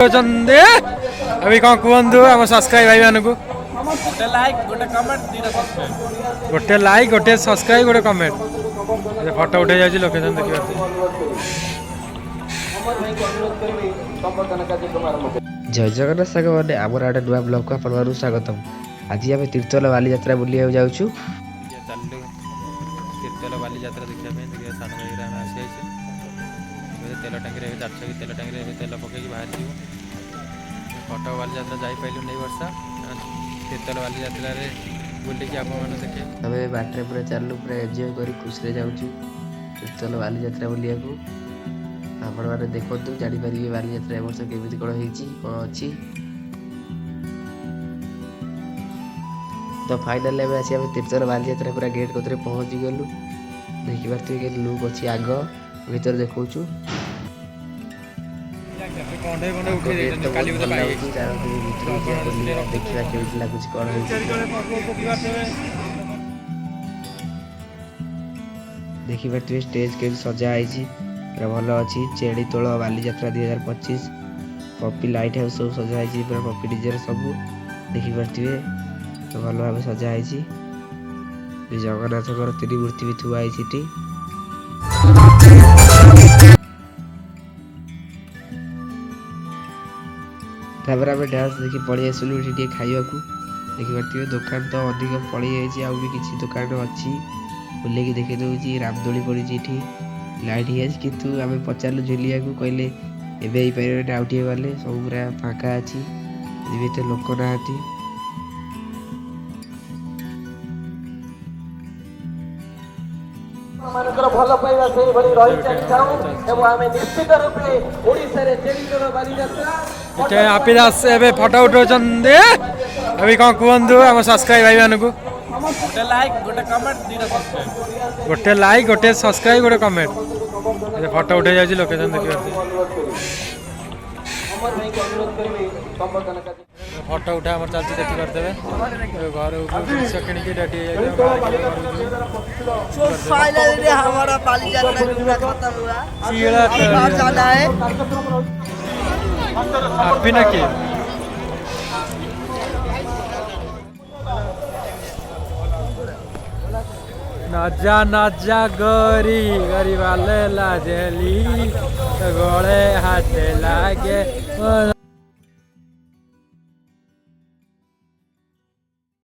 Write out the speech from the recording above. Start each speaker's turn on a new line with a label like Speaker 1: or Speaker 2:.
Speaker 1: अभी कौन कहतु आम सब्सक्राइब भाई मान को गोटे लाइक गोटे सब्सक्राइब गोटे कमेंट फोटो उठे जाए लोकेशन देखिए
Speaker 2: जय जगन्नाथ साग मैंने आमर आड़े नुआ ब्लॉग को आप स्वागतम। आज आम तीर्थल बाली यात्रा बुलिया जाऊँ
Speaker 1: तीर्थल बाली यात्रा देखा देखिए सान भाई आसी तेल टांगी चारछ तेल टांगी तेल पकई बाहर कटक बाली यात्रा जापारू नहीं वर्षा तीर्थल बाली यात्रा बुलिकी आप देखे
Speaker 2: आम बाटे पूरा चलू पूरा एंजॉय कर खुशी जाऊँ तीर्थल बाली यात्रा बुलिया आपण मैंने देखु जापर बाली यात्रा ए वर्ष केमी कौन कौन अच्छी तो फाइनाल आसी आम तीर्थल बाली यात्रा पूरा गेट कतरे पहुँची गलु देखिए के लुक अच्छी आग भर देखु देखा केमी लगुच कौन देखिए स्टेज के सजा भल अच्छी चेड़ी तोल बाली यात्रा 2025 पपी लाइट हाउस सब सजा पूरा पपी डीजे सब देखिपे तो भल भाव सजाई जगन्नाथ 3 मूर्ति भी थुआई आम डांस देखी पलि आसलु ये खावा देखिपे दुकान तो अधिक पलि जाए भी किसी दुकान अच्छी बुले देखी दूसरी रामदोली पड़ी लाइट ही कितु आम पचारू झुलिया को कहले एवं हो पारे आउटे गले सब पूरा फाँका अच्छी तो लोक ना
Speaker 3: भल पाइबा से भली रही चलिथाउ एवं आमे निश्चित रूपे ओडिसा रे चेरिटर बाली यात्रा
Speaker 1: इटे आपी दास एबे फोटो उठौछन दे अभी कौन कहतु आम सब्सक्राइब भाई मान को
Speaker 3: गोटे लाइक गोटे कमेंट दीटा सब्सक्राइब
Speaker 1: गोटे लाइक गोटे सब्सक्राइब गोटे कमेंट फोटो उठे जाए लोकेशन देखिए फोटो उठा आम चलती देखी करदे घर जिस किणिकी रेडी आपी ना कि नाजा गरी गरी वाले लाजली गले हाथ लागे